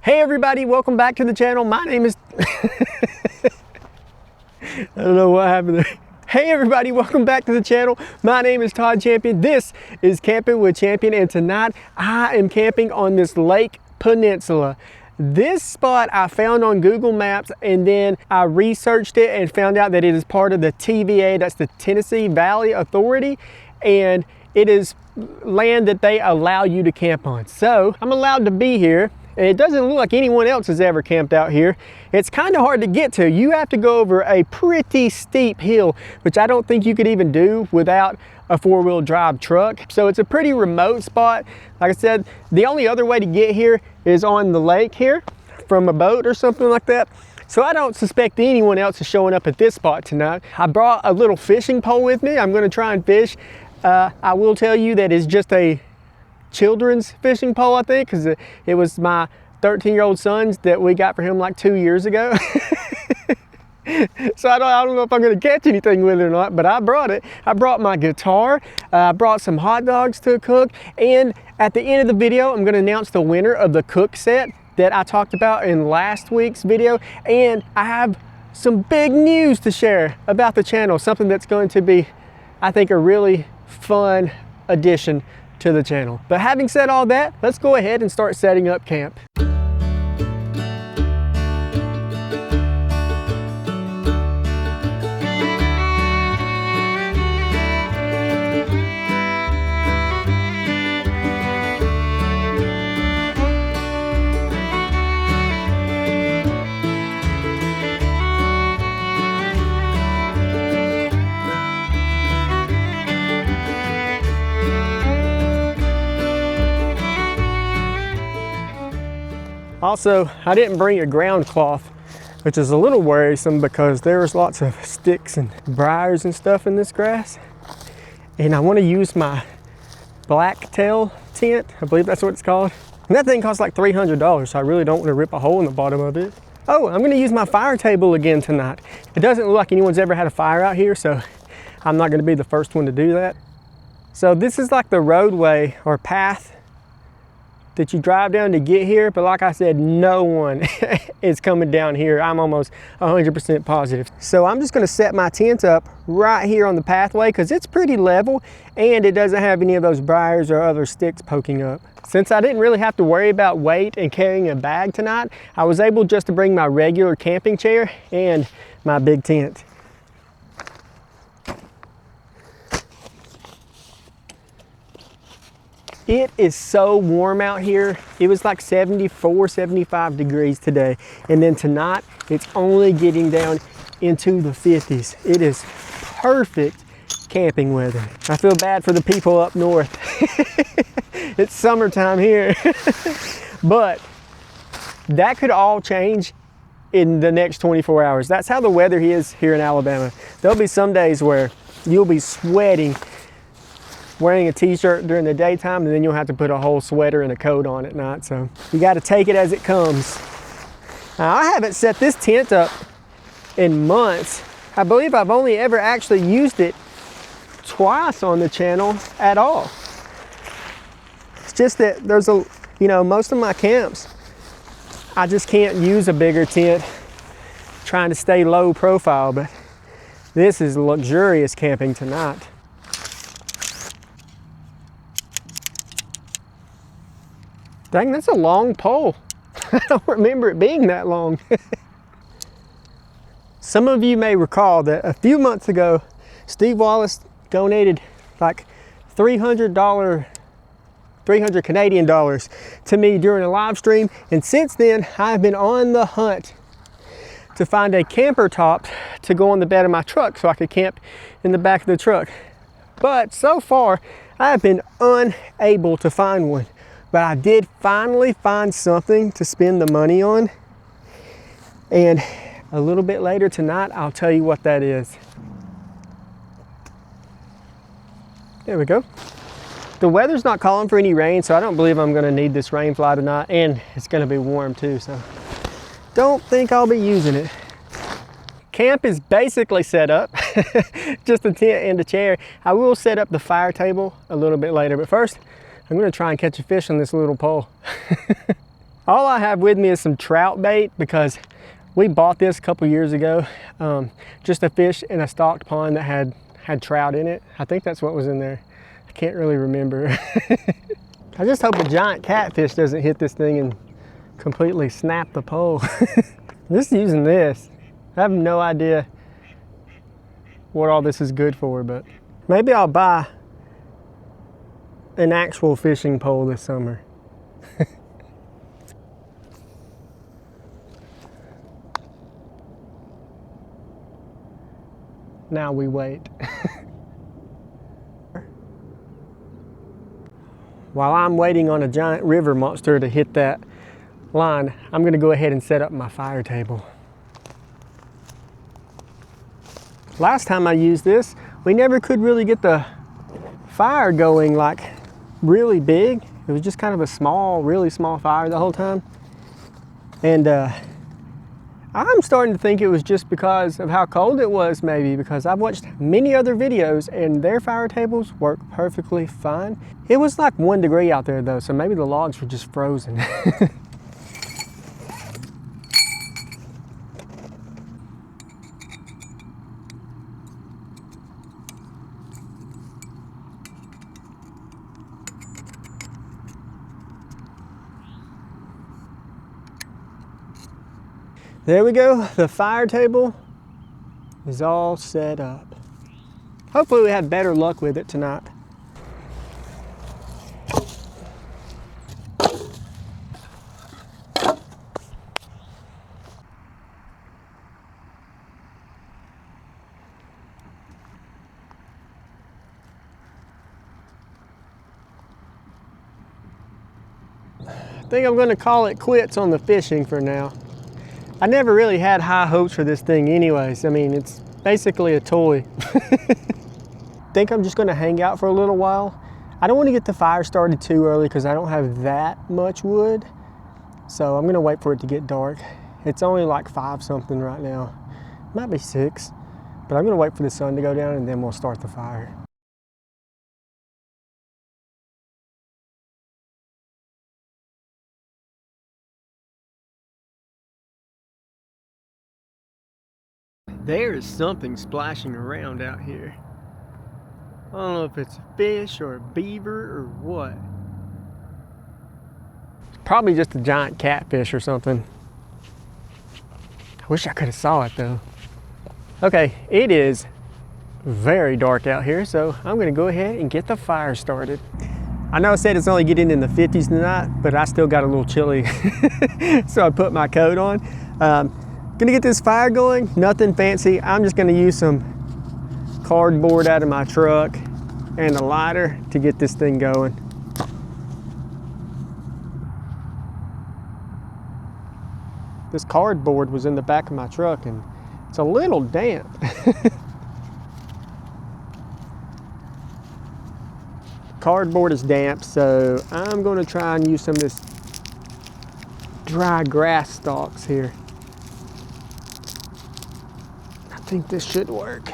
Hey everybody, welcome back to the channel. My name is I don't know what happened there. Hey everybody, welcome back to the channel. My name is Todd Champion. This is Camping with Champion, and tonight I am camping on this lake peninsula. This spot I found on Google Maps, and then I researched it and found out that it is part of the TVA, that's the Tennessee Valley Authority, and it is land that they allow you to camp on. So I'm allowed to be here. It doesn't look like anyone else has ever camped out here. It's kind of hard to get to. You have to go over a pretty steep hill, which I don't think you could even do without a four-wheel drive truck. So it's a pretty remote spot. Like I said, the only other way to get here is on the lake here from a boat or something like that. So I don't suspect anyone else is showing up at this spot tonight. I brought a little fishing pole with me. I'm gonna try and fish. I will tell you that it's just a children's fishing pole, I think, because it was my 13-year-old son's that we got for him like 2 years ago. So I don't know if I'm going to catch anything with it or not, but I brought it. I brought my guitar, I brought some hot dogs to cook, and at the end of the video I'm going to announce the winner of the cook set that I talked about in last week's video. And I have some big news to share about the channel, something that's going to be, I think, a really fun addition to the channel. But having said all that, let's go ahead and start setting up camp. Also, I didn't bring a ground cloth, which is a little worrisome because there's lots of sticks and briars and stuff in this grass. And I want to use my blacktail tent, I believe that's what it's called. And that thing costs like $300, so I really don't want to rip a hole in the bottom of it. Oh, I'm going to use my fire table again tonight. It doesn't look like anyone's ever had a fire out here, so I'm not going to be the first one to do that. So this is like the roadway or path that you drive down to get here, but like I said, no one is coming down here. I'm almost 100% positive. So I'm just gonna set my tent up right here on the pathway because it's pretty level and it doesn't have any of those briars or other sticks poking up. Since I didn't really have to worry about weight and carrying a bag tonight, I was able just to bring my regular camping chair and my big tent. It is so warm out here. It was like 74, 75 degrees today. And then tonight, it's only getting down into the 50s. It is perfect camping weather. I feel bad for the people up north. It's summertime here. But that could all change in the next 24 hours. That's how the weather is here in Alabama. There'll be some days where you'll be sweating wearing a t-shirt during the daytime, and then you'll have to put a whole sweater and a coat on at night. So you got to take it as it comes. Now, I haven't set this tent up in months. I believe I've only ever actually used it twice on the channel at all. It's just that there's a, most of my camps, I just can't use a bigger tent trying to stay low profile, but this is luxurious camping tonight. Dang, that's a long pole. I don't remember it being that long. Some of you may recall that a few months ago, Steve Wallace donated like $300 Canadian dollars to me during a live stream. And since then, I've been on the hunt to find a camper top to go on the bed of my truck so I could camp in the back of the truck. But so far, I've been unable to find one. But I did finally find something to spend the money on. And a little bit later tonight, I'll tell you what that is. There we go. The weather's not calling for any rain, so I don't believe I'm gonna need this rain fly tonight. And it's gonna be warm too, so don't think I'll be using it. Camp is basically set up, just a tent and a chair. I will set up the fire table a little bit later, but first, I'm gonna try and catch a fish on this little pole. All I have with me is some trout bait because we bought this a couple years ago, just a fish in a stocked pond that had trout in it. I think that's what was in there. I can't really remember. I just hope a giant catfish doesn't hit this thing and completely snap the pole. Just using this. I have no idea what all this is good for, but maybe I'll buy an actual fishing pole this summer. Now we wait. While I'm waiting on a giant river monster to hit that line, I'm going to go ahead and set up my fire table. Last time I used this, we never could really get the fire going like really big. It was just kind of a small, really small fire the whole time. And I'm starting to think it was just because of how cold it was, maybe, because I've watched many other videos and their fire tables work perfectly fine. It was like 1 degree out there though, so maybe the logs were just frozen. There we go, the fire table is all set up. Hopefully we have better luck with it tonight. I think I'm gonna call it quits on the fishing for now. I never really had high hopes for this thing anyways. I mean, it's basically a toy. I think I'm just gonna hang out for a little while. I don't want to get the fire started too early because I don't have that much wood. So I'm gonna wait for it to get dark. It's only like 5 something right now. Might be 6, but I'm gonna wait for the sun to go down and then we'll start the fire. There is something splashing around out here. I don't know if it's a fish or a beaver or what. It's probably just a giant catfish or something. I wish I could have saw it though. Okay, it is very dark out here, so I'm gonna go ahead and get the fire started. I know I said it's only getting in the 50s tonight, but I still got a little chilly. So I put my coat on. Gonna get this fire going, nothing fancy. I'm just gonna use some cardboard out of my truck and a lighter to get this thing going. This cardboard was in the back of my truck and it's a little damp. Cardboard is damp, so I'm gonna try and use some of this dry grass stalks here. I think this should work.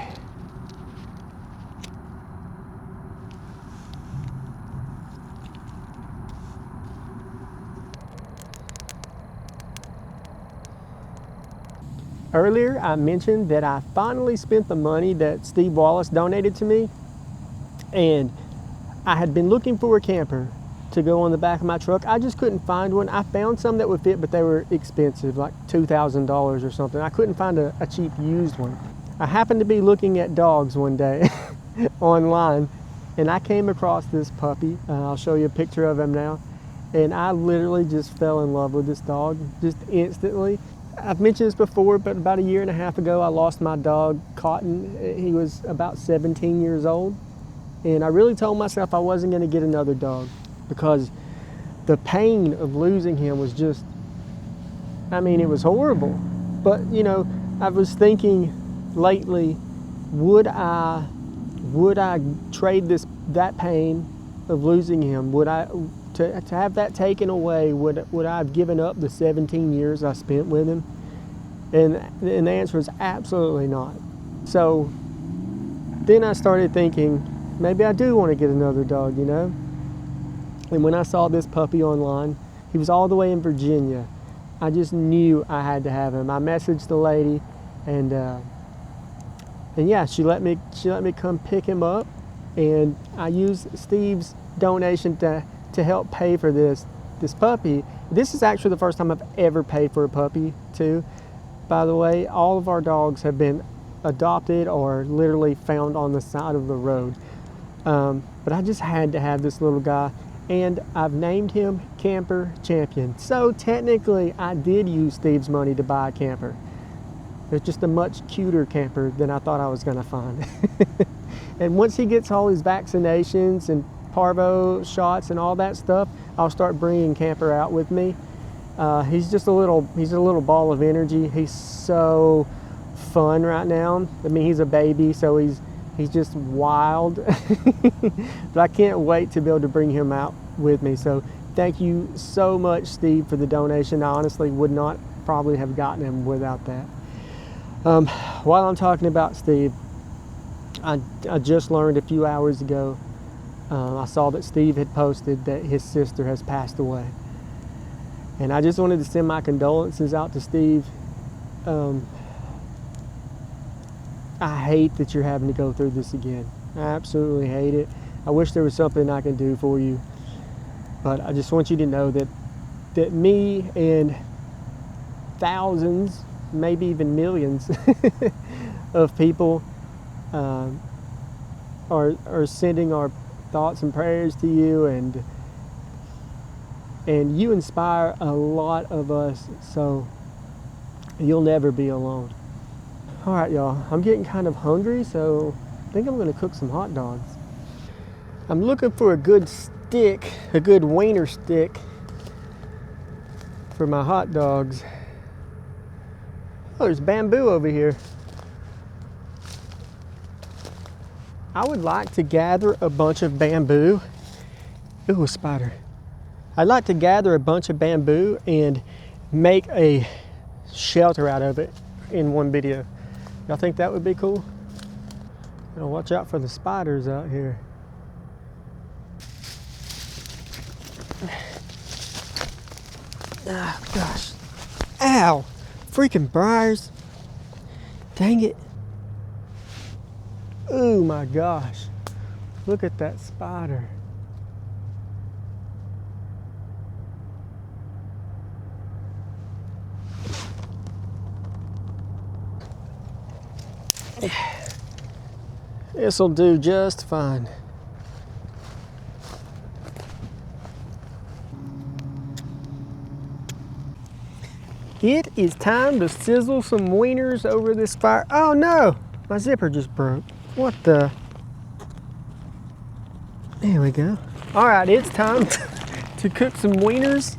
Earlier, I mentioned that I finally spent the money that Steve Wallace donated to me, and I had been looking for a camper to go on the back of my truck. I just couldn't find one. I found some that would fit, but they were expensive, like $2,000 or something. I couldn't find a cheap used one. I happened to be looking at dogs one day online, and I came across this puppy. I'll show you a picture of him now. And I literally just fell in love with this dog, just instantly. I've mentioned this before, but about 1.5 years ago, I lost my dog, Cotton. He was about 17 years old. And I really told myself I wasn't gonna get another dog because the pain of losing him was just, I mean, it was horrible. But, you know, I was thinking lately, would I trade that pain of losing him? Would I, to have that taken away, would I have given up the 17 years I spent with him? And the answer is absolutely not. So then I started thinking, maybe I do want to get another dog, you know? And when I saw this puppy online, He was all the way in Virginia. I just knew I had to have him. I messaged the lady, and yeah, she let me come pick him up, and I used Steve's donation to help pay for this puppy. This is actually the first time I've ever paid for a puppy too. By the way, all of our dogs have been adopted or literally found on the side of the road. But I just had to have this little guy, and I've named him Camper Champion. So technically I did use Steve's money to buy a camper. It's just a much cuter camper than I thought I was gonna find. And once he gets all his vaccinations and parvo shots and all that stuff, I'll start bringing Camper out with me. He's a little ball of energy. He's so fun right now. I mean, he's a baby, so he's just wild. But I can't wait to be able to bring him out with me. So thank you so much, Steve, for the donation. I honestly would not probably have gotten him without that. While I'm talking about Steve, I just learned a few hours ago, I saw that Steve had posted that his sister has passed away. And I just wanted to send my condolences out to Steve. I hate that you're having to go through this again. I absolutely hate it. I wish there was something I can do for you. But I just want you to know that me and thousands, maybe even millions of people are sending our thoughts and prayers to you, and you inspire a lot of us, so you'll never be alone. All right, y'all, I'm getting kind of hungry, so I think I'm gonna cook some hot dogs. I'm looking for a good stick, a good wiener stick for my hot dogs. Oh, there's bamboo over here. I would like to gather a bunch of bamboo. Ooh, a spider. I'd like to gather a bunch of bamboo and make a shelter out of it in one video. Y'all think that would be cool? Now watch out for the spiders out here. Oh gosh. Ow! Freaking briars. Dang it. Oh my gosh. Look at that spider. This'll do just fine. It is time to sizzle some wieners over this fire. Oh no, my zipper just broke. What the? There we go. All right, it's time to cook some wieners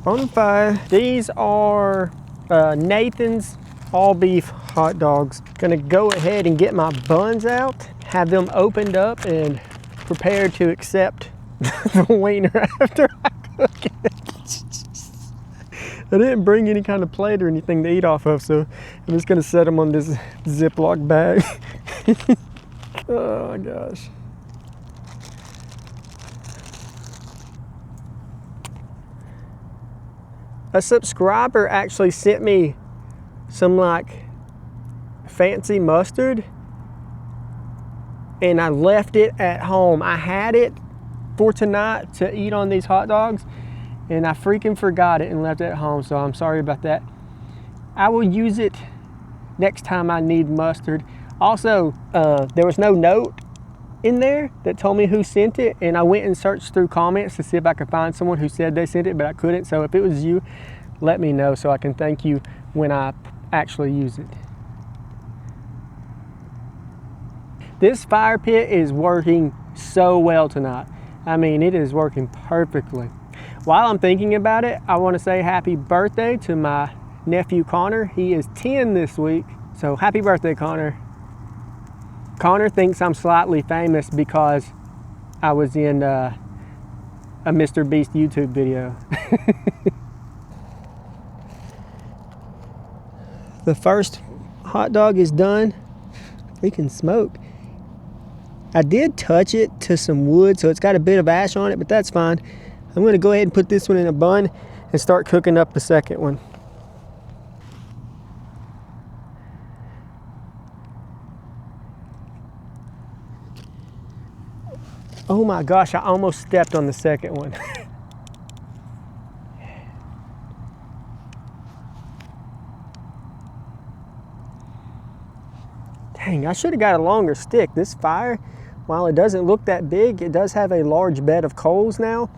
on the fire. These are Nathan's all beef hot dogs. Gonna go ahead and get my buns out, have them opened up and prepared to accept the wiener after I cook it. I didn't bring any kind of plate or anything to eat off of, so I'm just gonna set them on this Ziploc bag. Oh my gosh. A subscriber actually sent me some like fancy mustard, and I left it at home. I had it for tonight to eat on these hot dogs, and I freaking forgot it and left it at home, so I'm sorry about that. I will use it next time I need mustard. Also, there was no note in there that told me who sent it, and I went and searched through comments to see if I could find someone who said they sent it, but I couldn't. So if it was you, let me know so I can thank you when I actually use it. This fire pit is working so well tonight. I mean, it is working perfectly. While I'm thinking about it, I want to say happy birthday to my nephew Connor. He is 10 this week, so happy birthday, Connor. Connor thinks I'm slightly famous because I was in a Mr. Beast YouTube video. The first hot dog is done. Freaking smoke. I did touch it to some wood, so it's got a bit of ash on it, but that's fine. I'm going to go ahead and put this one in a bun and start cooking up the second one. Oh my gosh, I almost stepped on the second one. Dang, I should have got a longer stick. This fire, while it doesn't look that big, it does have a large bed of coals now,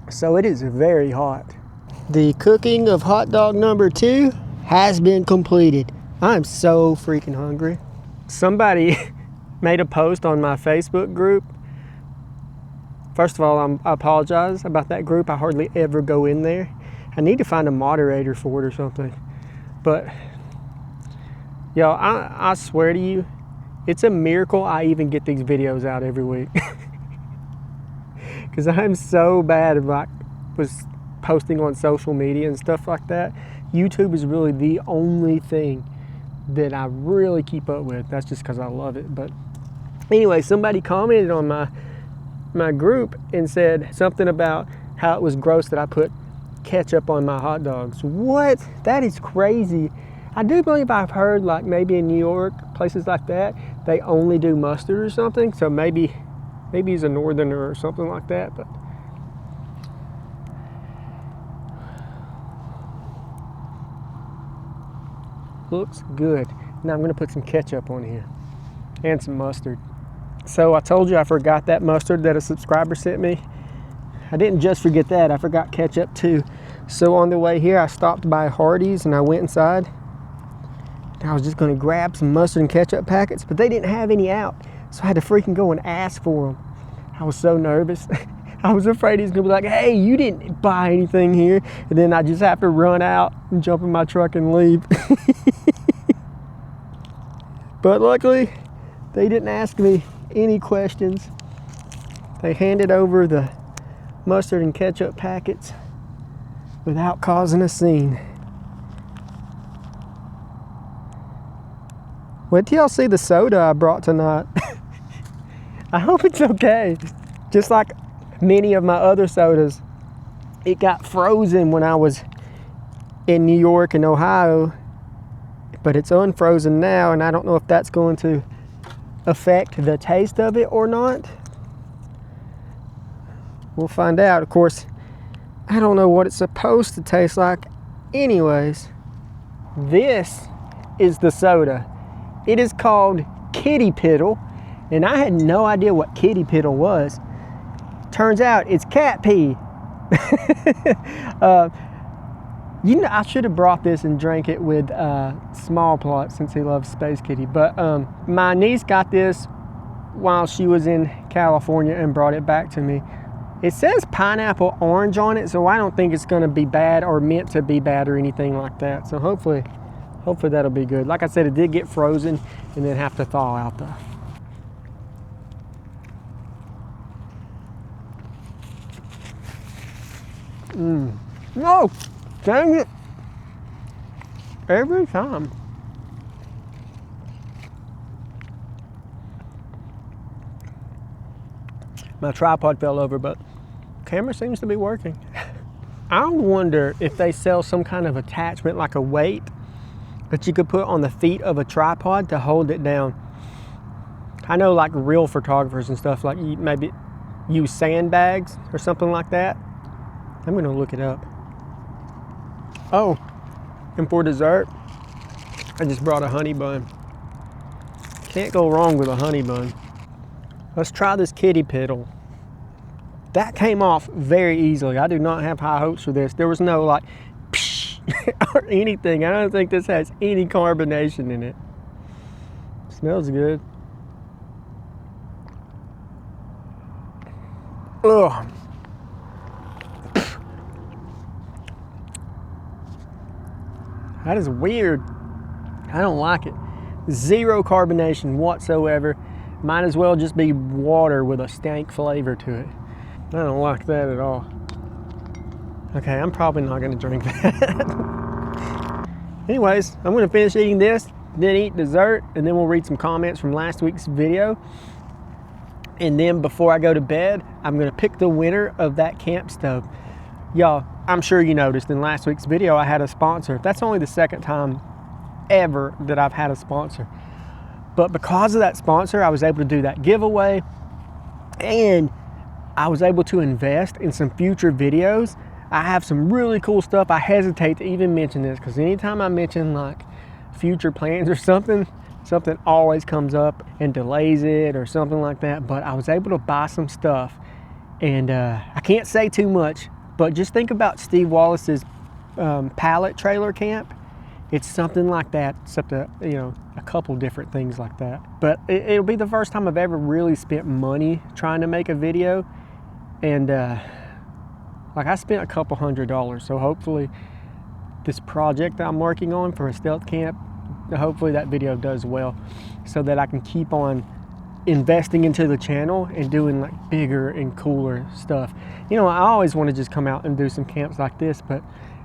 so it is very hot. The cooking of hot dog number 2 has been completed. I'm so freaking hungry. Somebody made a post on my Facebook group. First of all, I apologize about that group. I hardly ever go in there. I need to find a moderator for it or something. But, y'all, I swear to you, it's a miracle I even get these videos out every week. Because I'm so bad about was posting on social media and stuff like that. YouTube is really the only thing that I really keep up with. That's just because I love it. But anyway, somebody commented on my group and said something about how it was gross that I put ketchup on my hot dogs. What? That is crazy. I do believe I've heard, like, maybe in New York, places like that, they only do mustard or something. So maybe he's a northerner or something like that. But looks good. Now I'm going to put some ketchup on here and some mustard. So I told you I forgot that mustard that a subscriber sent me. I didn't just forget that, I forgot ketchup too. So on the way here, I stopped by Hardee's and I went inside. I was just gonna grab some mustard and ketchup packets, but they didn't have any out. So I had to freaking go and ask for them. I was so nervous. I was afraid he's gonna be like, hey, you didn't buy anything here. And then I just have to run out and jump in my truck and leave. But luckily, they didn't ask me any questions. They handed over the mustard and ketchup packets without causing a scene. Wait till y'all see the soda I brought tonight. I hope it's okay. Just like many of my other sodas, it got frozen when I was in New York and Ohio, but it's unfrozen now, and I don't know if that's going to affect the taste of it or not. We'll find out. Of course, I don't know what it's supposed to taste like anyways. This is the soda. It is called Kitty Piddle, and I had no idea what Kitty Piddle was. Turns out it's cat pee. You know, I should have brought this and drank it with Small Plot since he loves Space Kitty. But my niece got this while she was in California and brought it back to me. It says pineapple orange on it, so I don't think it's going to be bad or meant to be bad or anything like that. So hopefully that'll be good. Like I said, it did get frozen and then have to thaw out though. No! Dang it! Every time. My tripod fell over, but camera seems to be working. I wonder if they sell some kind of attachment, like a weight, that you could put on the feet of a tripod to hold it down. I know, like, real photographers and stuff, like, you maybe use sandbags or something like that. I'm gonna look it up. Oh, and for dessert, I just brought a honey bun. Can't go wrong with a honey bun. Let's try this Kitty Piddle. That came off very easily. I do not have high hopes for this. There was no, like, psh, or anything. I don't think this has any carbonation in it. Smells good. Ugh. That is weird. I don't like it. Zero carbonation whatsoever. Might as well just be water with a stank flavor to it. I don't like that at all. Okay, I'm probably not gonna drink that. Anyways, I'm gonna finish eating this, then eat dessert, and then we'll read some comments from last week's video. And then before I go to bed, I'm gonna pick the winner of that camp stove. Y'all, I'm sure you noticed in last week's video, I had a sponsor. That's only the second time ever that I've had a sponsor. But because of that sponsor, I was able to do that giveaway, and I was able to invest in some future videos. I have some really cool stuff. I hesitate to even mention this because anytime I mention like future plans or something always comes up and delays it or something like that. But I was able to buy some stuff, and I can't say too much, but just think about Steve Wallace's pallet trailer camp. It's something like that, except a couple different things like that. But it'll be the first time I've ever really spent money trying to make a video, and like I spent a couple $100. So hopefully this project that I'm working on for a stealth camp, hopefully that video does well, so that I can keep on investing into the channel and doing like bigger and cooler stuff. I always want to just come out and do some camps like this, but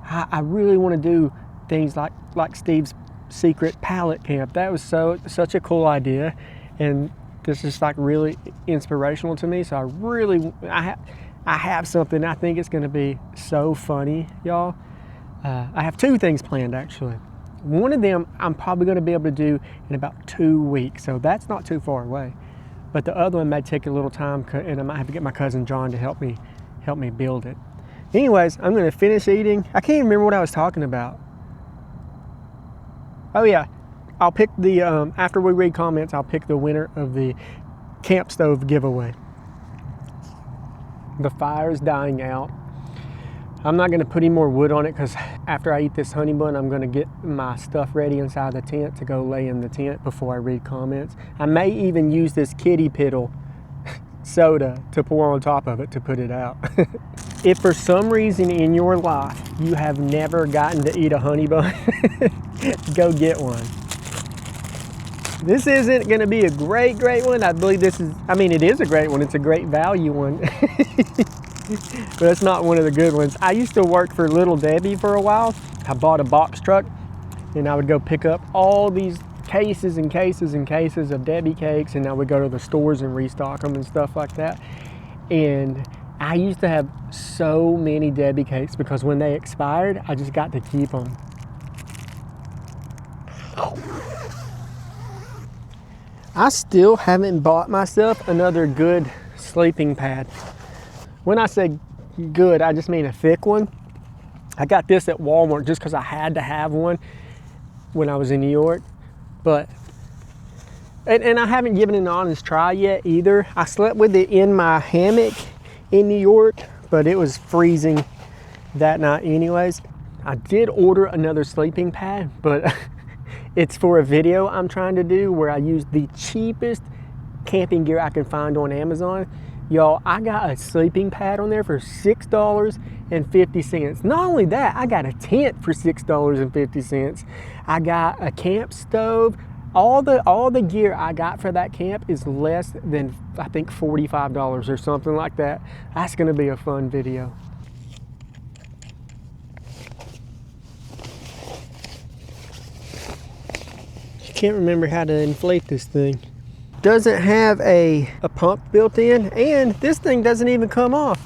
I really want to do things like Steve's secret pallet camp. That was such a cool idea, and this is like really inspirational to me. So I have something. I think it's going to be so funny, y'all. I have two things planned actually. One of them I'm probably going to be able to do in about 2 weeks, so that's not too far away. But the other one may take a little time, and I might have to get my cousin John to help me build it. Anyways, I'm going to finish eating. I can't even remember what I was talking about. Oh yeah, I'll pick the, after we read comments, I'll pick the winner of the camp stove giveaway. The fire is dying out. I'm not gonna put any more wood on it because after I eat this honey bun, I'm gonna get my stuff ready inside the tent to go lay in the tent before I read comments. I may even use this kitty piddle soda to pour on top of it to put it out. If for some reason in your life you have never gotten to eat a honey bun, go get one. This isn't gonna be a great one. I believe it is a great one. It's a great value one. But it's not one of the good ones. I used to work for Little Debbie for a while. I bought a box truck, and I would go pick up all these cases and cases and cases of Debbie cakes, and I would go to the stores and restock them and stuff like that. And I used to have so many Debbie cakes because when they expired, I just got to keep them. I still haven't bought myself another good sleeping pad. When I say good, I just mean a thick one. I got this at Walmart just because I had to have one when I was in New York. But, and I haven't given it an honest try yet either. I slept with it in my hammock in New York, but it was freezing that night anyways. I did order another sleeping pad, but it's for a video I'm trying to do where I use the cheapest camping gear I can find on Amazon. Y'all, I got a sleeping pad on there for $6.50. Not only that, I got a tent for $6.50. I got a camp stove. All the gear I got for that camp is less than, I think, $45 or something like that. That's gonna be a fun video. I can't remember how to inflate this thing. Doesn't have a pump built in, and this thing doesn't even come off.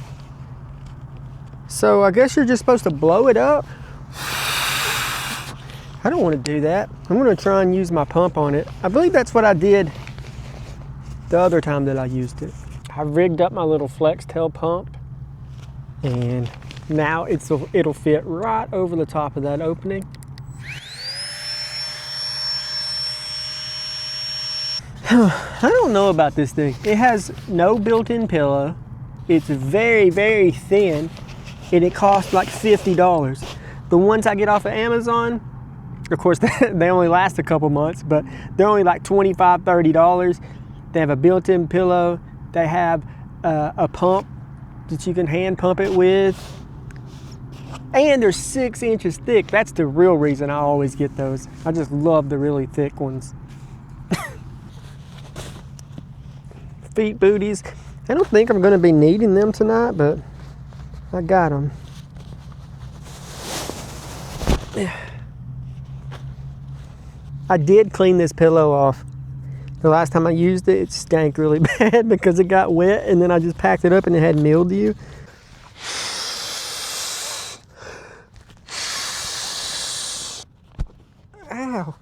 So I guess you're just supposed to blow it up. I don't want to do that. I'm going to try and use my pump on it. I believe that's what I did the other time that I used it. I rigged up my little flex tail pump, and now it'll fit right over the top of that opening. I don't know about this thing. It has no built-in pillow. It's very, very thin, and it costs like $50. The ones I get off of Amazon, of course, they only last a couple months, but they're only like $25, $30. They have a built-in pillow. They have a pump that you can hand pump it with. And they're 6 inches thick. That's the real reason I always get those. I just love the really thick ones. Feet booties. I don't think I'm going to be needing them tonight, but I got them. I did clean this pillow off The last time I used it, it stank really bad because it got wet, and then I just packed it up and it had mildew. Ow.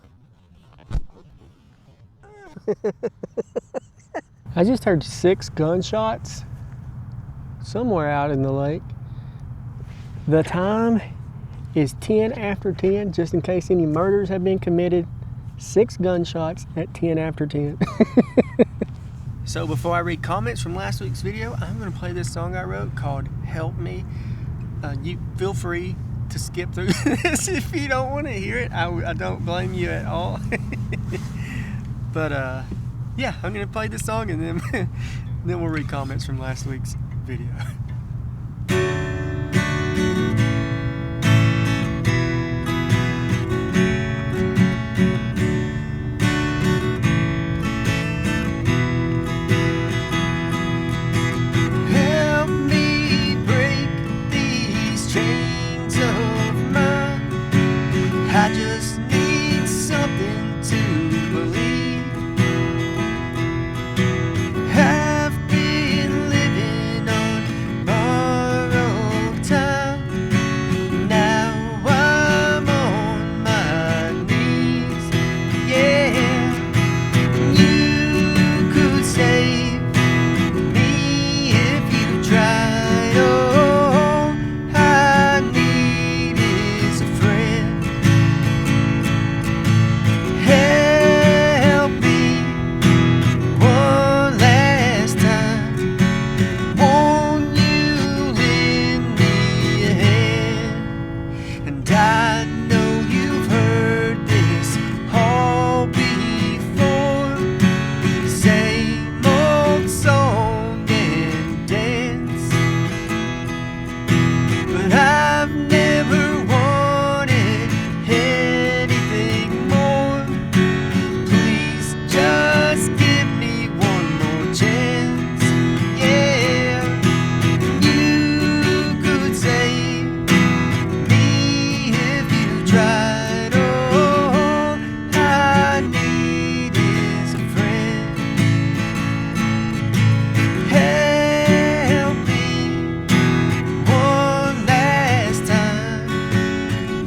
I just heard 6 gunshots somewhere out in the lake. The time is 10 after 10, just in case any murders have been committed. 6 gunshots at 10 after 10. So before I read comments from last week's video, I'm going to play this song I wrote called Help Me. You feel free to skip through this if you don't want to hear it. I don't blame you at all. But yeah, I'm going to play this song and then, then we'll read comments from last week's video. I just need something to believe. Have been living on borrowed time. Now I'm on my knees. Yeah, you could save me if you tried. Oh, I need is a friend. Help me one last time. Won't you lend me a hand? And I know you've heard this all before. Same old song and dance. But I've never wanted anything more. Please just give me one more chance. Yeah, you could save me if you tried. Oh, I need is a friend. Help me one last time.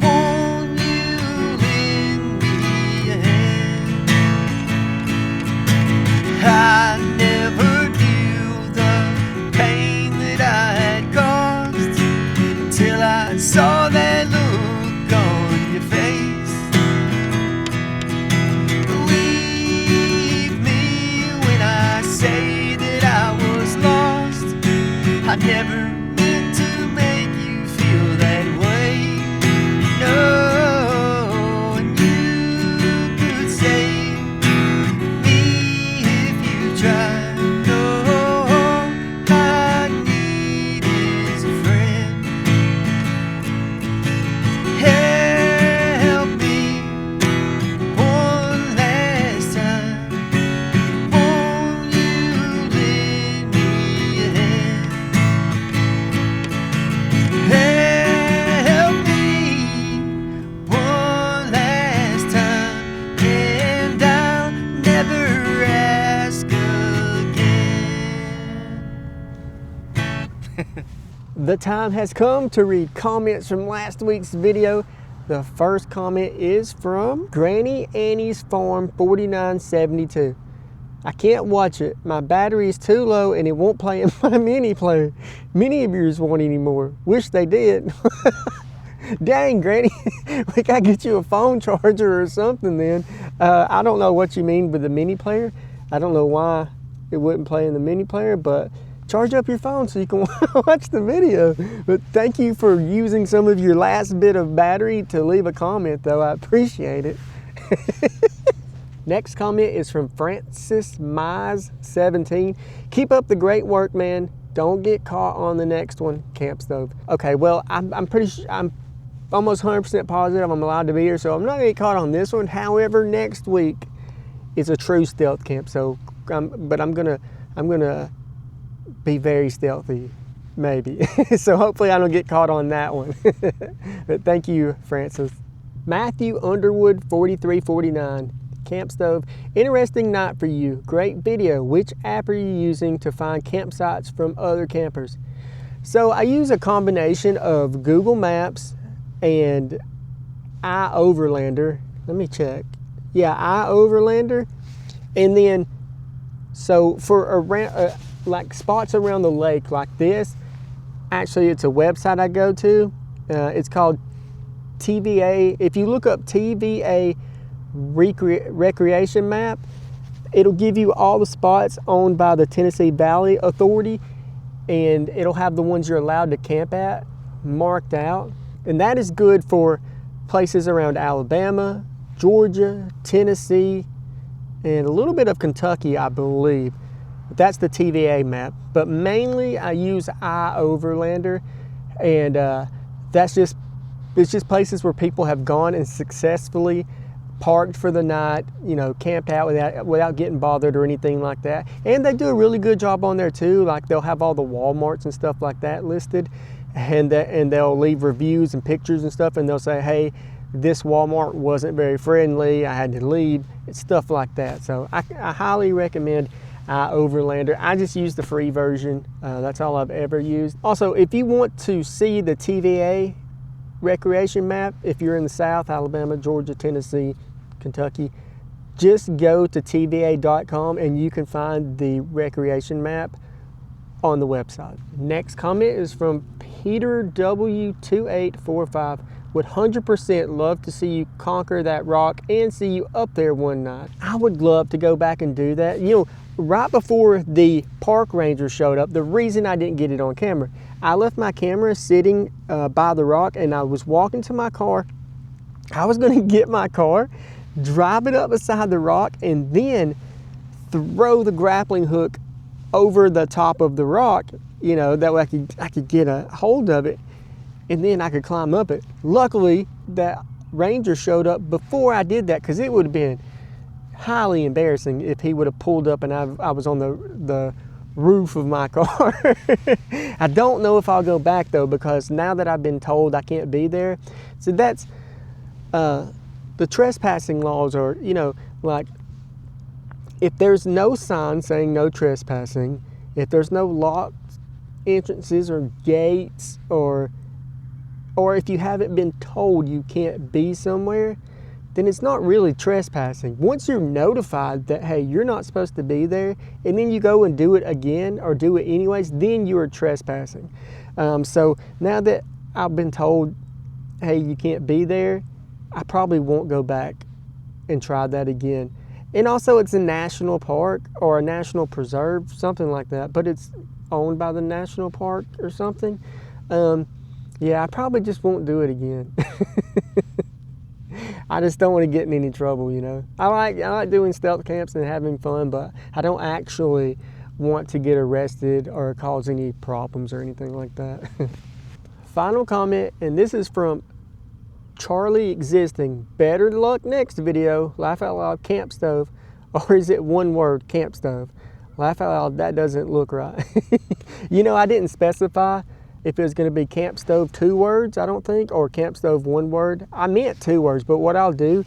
Won't you lend me a hand? I never knew the pain that I had caused until I saw that look on your face. Believe me when I say that I was lost. I never meant to make you feel that way. No, and you could save me if you tried. No, I need is a friend. Help me one last time. Won't you lend me a hand? Help me one last time, and I'll never ask again. The time has come to read comments from last week's video. The first comment is from Granny Annie's Farm 4972. I can't watch it. My battery is too low and it won't play in my mini player. Many of yours won't anymore. Wish they did. Dang, Granny. We gotta get you a phone charger or something then. I don't know what you mean with the mini player. I don't know why it wouldn't play in the mini player, but charge up your phone so you can watch the video. But thank you for using some of your last bit of battery to leave a comment though. I appreciate it. Next comment is from Francis Mize 17. Keep up the great work, man. Don't get caught on the next one, camp stove. Okay, well, I'm almost 100% positive I'm allowed to be here, so I'm not gonna get caught on this one. However, next week is a true stealth camp, so but I'm gonna be very stealthy, maybe. So hopefully I don't get caught on that one. But thank you, Francis. Matthew Underwood 4349. camp stove. Interesting night for you. Great video. Which app are you using to find campsites from other campers? So I use a combination of Google Maps and iOverlander. Let me check. Yeah, iOverlander. And then, so for around, like spots around the lake like this, actually it's a website I go to. It's called TVA. If you look up TVA Recreation Map, it'll give you all the spots owned by the Tennessee Valley Authority, and it'll have the ones you're allowed to camp at marked out. And that is good for places around Alabama, Georgia, Tennessee, and a little bit of Kentucky, I believe. That's the TVA map. But mainly I use iOverlander, and it's just places where people have gone and successfully parked for the night, you know, camped out without getting bothered or anything like that. And they do a really good job on there too. Like they'll have all the Walmarts and stuff like that listed, and they'll leave reviews and pictures and stuff, and they'll say, hey, this Walmart wasn't very friendly, I had to leave. It's stuff like that. So I highly recommend iOverlander. I just use the free version. That's all I've ever used. Also, if you want to see the TVA recreation map, if you're in the South, Alabama, Georgia, Tennessee, Kentucky, just go to TVA.com and you can find the recreation map on the website. Next comment is from Peter W2845. Would 100% love to see you conquer that rock and see you up there one night. I would love to go back and do that. You know, right before the park ranger showed up, the reason I didn't get it on camera, I left my camera sitting by the rock, and I was walking to my car. I was gonna get my car, drive it up beside the rock, and then throw the grappling hook over the top of the rock, you know, that way I could get a hold of it, and then I could climb up it. Luckily, that ranger showed up before I did that, because it would have been highly embarrassing if he would have pulled up and I was on the roof of my car. I don't know if I'll go back though, because now that I've been told I can't be there. So that's the trespassing laws are, you know, like if there's no sign saying no trespassing, if there's no locked entrances or gates, or if you haven't been told you can't be somewhere, then it's not really trespassing. Once you're notified that, hey, you're not supposed to be there, and then you go and do it again or do it anyways, then you are trespassing. So now that I've been told, hey, you can't be there, I probably won't go back and try that again. And also it's a national park or a national preserve, something like that, but it's owned by the national park or something. Yeah, I probably just won't do it again. I just don't want to get in any trouble, you know. I like doing stealth camps and having fun, but I don't actually want to get arrested or cause any problems or anything like that. Final comment, and this is from Charlie Existing. Better luck next video. Laugh out loud, camp stove. Or is it one word, camp stove? Laugh out loud, that doesn't look right. You know, I didn't specify if it was going to be camp stove 2 words, I don't think, or camp stove 1 word. I meant 2 words, but what I'll do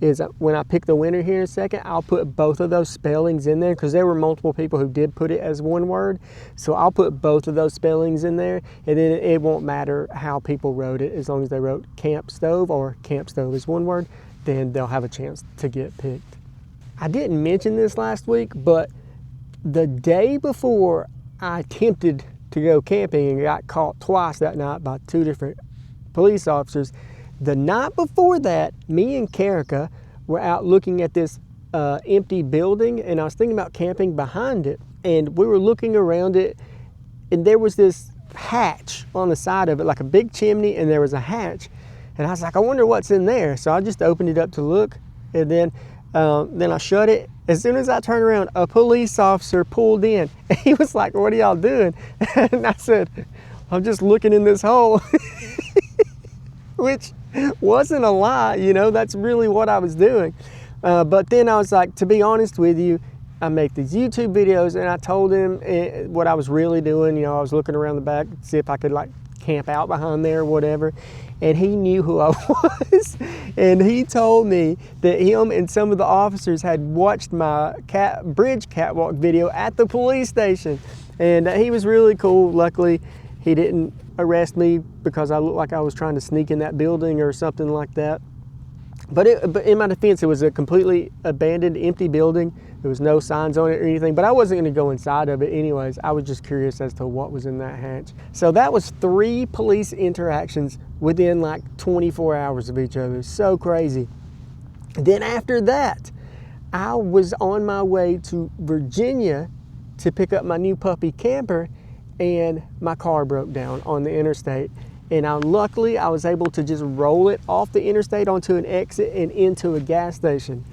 is when I pick the winner here in a second, I'll put both of those spellings in there, because there were multiple people who did put it as 1 word. So I'll put both of those spellings in there, and then it won't matter how people wrote it. As long as they wrote camp stove or camp stove is 1 word, then they'll have a chance to get picked. I didn't mention this last week, but the day before I attempted to go camping and got caught twice that night by 2 different police officers. The night before that, me and Karika were out looking at this empty building, and I was thinking about camping behind it, and we were looking around it, and there was this hatch on the side of it, like a big chimney, and there was a hatch, and I was like, I wonder what's in there. So I just opened it up to look, and then I shut it. As soon as I turned around, a police officer pulled in. He was like, what are y'all doing? And I said, I'm just looking in this hole. Which wasn't a lie, you know, that's really what I was doing. But then I was like, to be honest with you, I make these YouTube videos, and I told him what I was really doing. You know, I was looking around the back to see if I could like camp out behind there or whatever. and he knew who I was. And he told me that him and some of the officers had watched my bridge catwalk video at the police station. And he was really cool. Luckily, he didn't arrest me because I looked like I was trying to sneak in that building or something like that. But in my defense, it was a completely abandoned, empty building. There was no signs on it or anything, but I wasn't gonna go inside of it anyways. I was just curious as to what was in that hatch. So that was 3 police interactions within like 24 hours of each other. So crazy. Then after that, I was on my way to Virginia to pick up my new puppy Camper, and my car broke down on the interstate. And luckily, I was able to just roll it off the interstate onto an exit and into a gas station.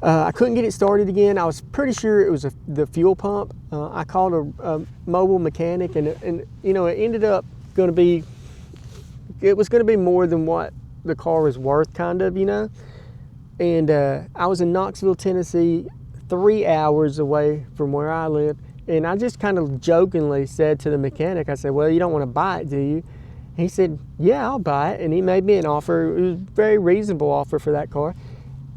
I couldn't get it started again. I was pretty sure it was the fuel pump. I called a mobile mechanic, and you know, it ended up going to be, it was going to be more than what the car was worth, kind of, you know. And I was in Knoxville, Tennessee, 3 hours away from where I live. And I just kind of jokingly said to the mechanic, I said, well, you don't want to buy it, do you? He said, yeah, I'll buy it. And he made me an offer. It was a very reasonable offer for that car.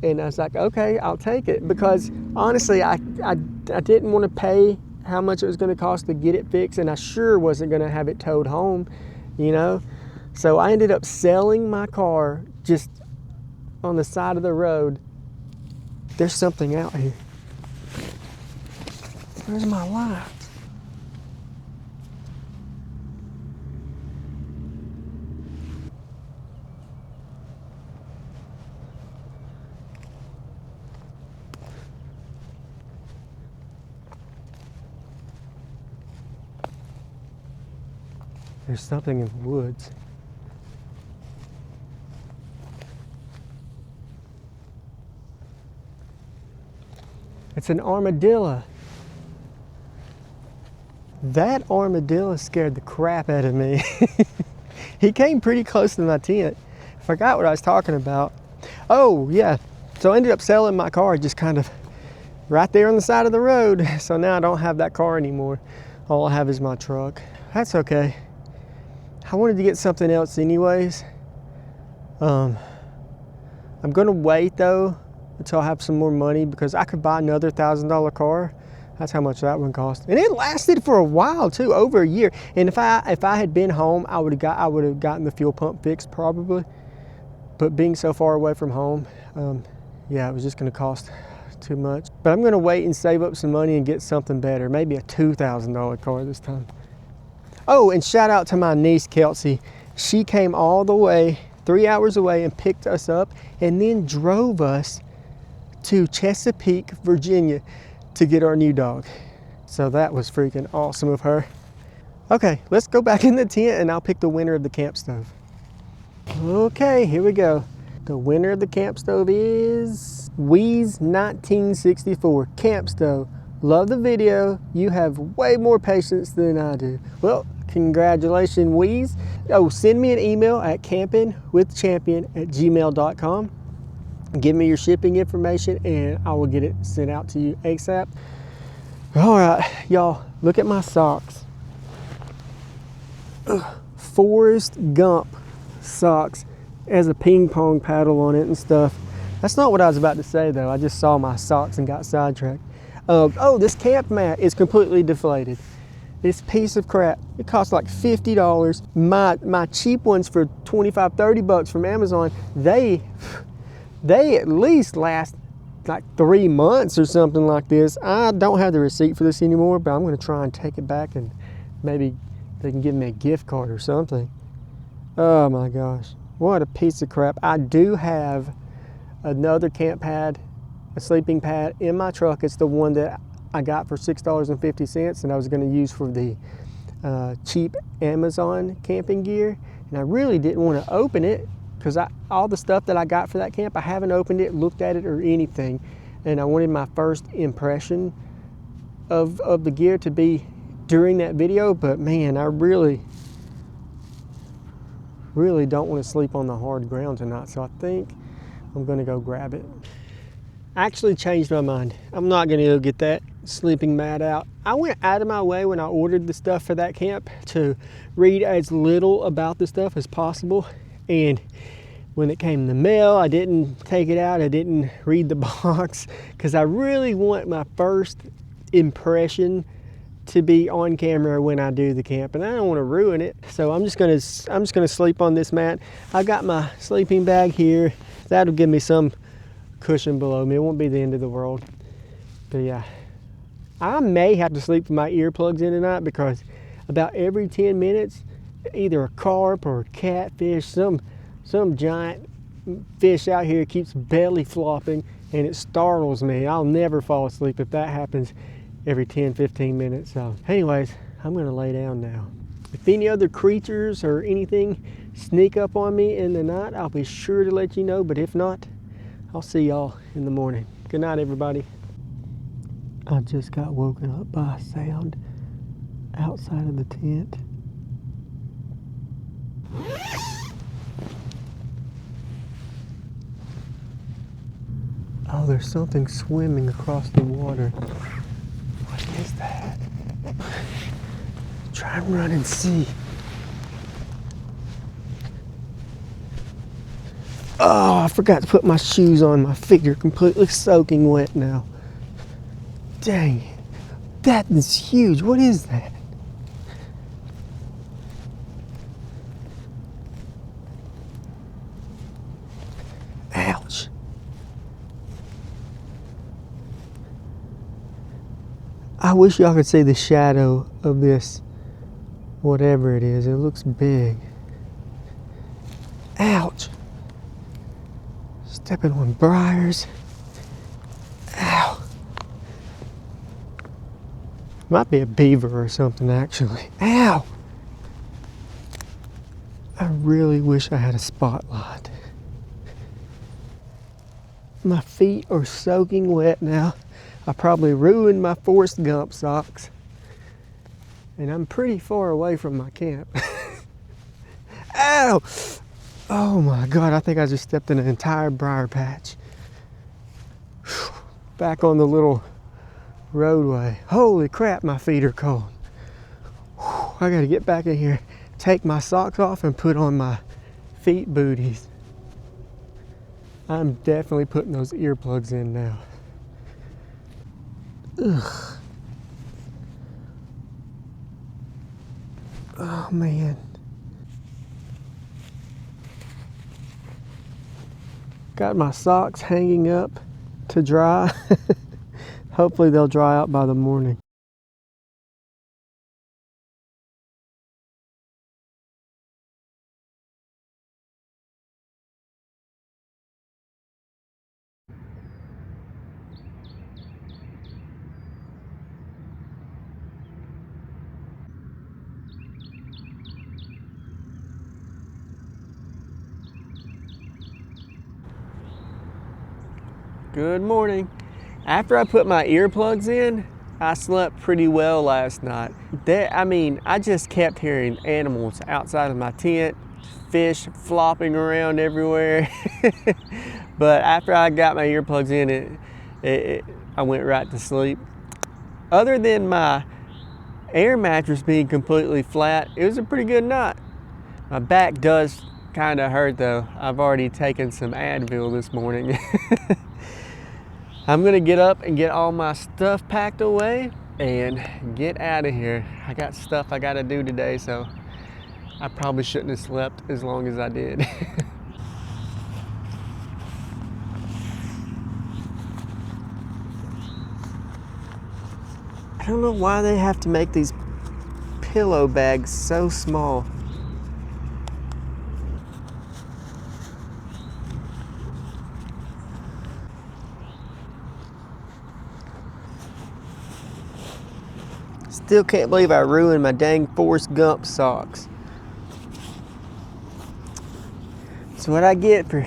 And I was like, okay, I'll take it. Because honestly, I didn't want to pay how much it was going to cost to get it fixed. And I sure wasn't going to have it towed home, you know. So I ended up selling my car just on the side of the road. There's something out here. Where's my light? There's something in the woods. It's an armadillo. That armadillo scared the crap out of me. He came pretty close to my tent. I forgot what I was talking about. Oh, yeah. So I ended up selling my car just kind of right there on the side of the road. So now I don't have that car anymore. All I have is my truck. That's okay. I wanted to get something else anyways. I'm gonna wait though until I have some more money, because I could buy another $1,000 car. That's how much that one cost. And it lasted for a while too, over a year. And if I had been home, I would have gotten the fuel pump fixed probably. But being so far away from home, yeah, it was just gonna cost too much. But I'm gonna wait and save up some money and get something better. Maybe a $2,000 car this time. Oh, and shout out to my niece, Kelsey. She came all the way, 3 hours away, and picked us up and then drove us to Chesapeake, Virginia to get our new dog. So that was freaking awesome of her. Okay, let's go back in the tent and I'll pick the winner of the camp stove. Okay, here we go. The winner of the camp stove is Wheeze 1964 camp stove. Love the video. You have way more patience than I do. Well, congratulations, Wheeze. Oh, send me an email at campinwithchampion@gmail.com. Give me your shipping information and I will get it sent out to you ASAP. All right, y'all, look at my socks. Forrest Gump socks has a ping pong paddle on it and stuff. That's not what I was about to say though. I just saw my socks and got sidetracked. Oh, this camp mat is completely deflated. This piece of crap, it costs like $50. My cheap ones for 25, 30 bucks from Amazon, they at least last like 3 months or something like this. I don't have the receipt for this anymore, but I'm gonna try and take it back and maybe they can give me a gift card or something. Oh my gosh, what a piece of crap. I do have another camp pad, a sleeping pad in my truck. It's the one that I got for $6.50 and I was gonna use for the cheap Amazon camping gear. And I really didn't wanna open it because all the stuff that I got for that camp, I haven't opened it, looked at it or anything. And I wanted my first impression of the gear to be during that video, but man, I really don't want to sleep on the hard ground tonight, so I think I'm gonna go grab it. I actually changed my mind. I'm not gonna go get that sleeping mat out. I went out of my way when I ordered the stuff for that camp to read as little about the stuff as possible. And when it came in the mail, I didn't take it out. I didn't read the box because I really want my first impression to be on camera when I do the camp, and I don't want to ruin it. So I'm just gonna sleep on this mat. I've got my sleeping bag here. That'll give me some cushion below me. It won't be the end of the world. But yeah, I may have to sleep with my earplugs in tonight because about every 10 minutes, either a carp or a catfish, some giant fish out here keeps belly flopping, and it startles me. I'll never fall asleep if that happens every 10-15 minutes. So anyways, I'm gonna lay down now. If any other creatures or anything sneak up on me in the night, I'll be sure to let you know, but if not, I'll see y'all in the morning. Good night, everybody. I just got woken up by a sound outside of the tent. Oh, there's something swimming across the water. What is that? Try and run and see. Oh, I forgot to put my shoes on. My feet are completely soaking wet now. Dang it. That is huge. What is that? Ouch. I wish y'all could see the shadow of this, whatever it is. It looks big. Ouch. Stepping on briars. Ow. Might be a beaver or something, actually. Ow. I really wish I had a spotlight. My feet are soaking wet now. I probably ruined my Forrest Gump socks. And I'm pretty far away from my camp. Ow! Oh my God, I think I just stepped in an entire briar patch. Back on the little roadway. Holy crap, my feet are cold. I gotta get back in here, take my socks off and put on my feet booties. I'm definitely putting those earplugs in now. Ugh. Oh man. Got my socks hanging up to dry. Hopefully they'll dry out by the morning. Good morning. After I put my earplugs in, I slept pretty well last night. I just kept hearing animals outside of my tent, fish flopping around everywhere. But after I got my earplugs in, I went right to sleep. Other than my air mattress being completely flat, it was a pretty good night. My back does kind of hurt though. I've already taken some Advil this morning. I'm gonna get up and get all my stuff packed away and get out of here. I got stuff I gotta do today, so I probably shouldn't have slept as long as I did. I don't know why they have to make these pillow bags so small. Still can't believe I ruined my dang Forrest Gump socks. That's what I get for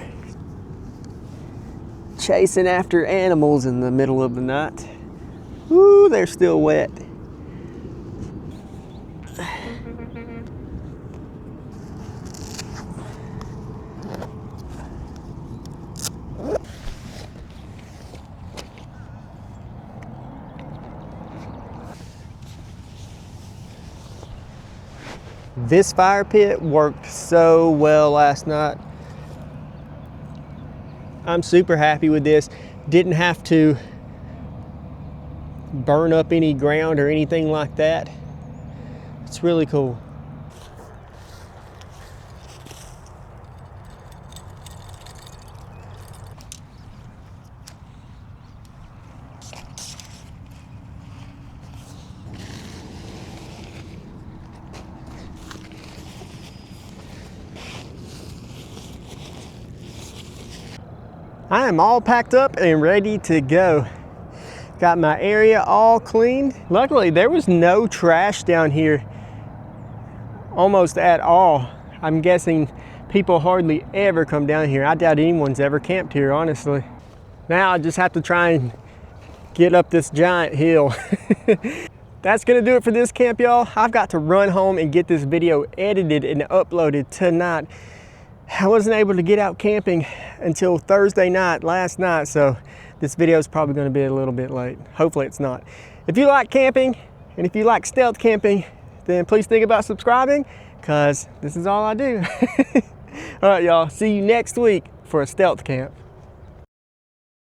chasing after animals in the middle of the night. Woo, they're still wet. This fire pit worked so well last night. I'm super happy with this. Didn't have to burn up any ground or anything like that. It's really cool. I am all packed up and ready to go. Got my area all cleaned. Luckily, there was no trash down here almost at all. I'm guessing people hardly ever come down here. I doubt anyone's ever camped here, honestly. Now I just have to try and get up this giant hill. That's gonna do it for this camp, y'all. I've got to run home and get this video edited and uploaded tonight. I wasn't able to get out camping until Thursday night, last night, so this video is probably going to be a little bit late. Hopefully it's not. If you like camping, and if you like stealth camping, then please think about subscribing, because this is all I do. All right, y'all. See you next week for a stealth camp.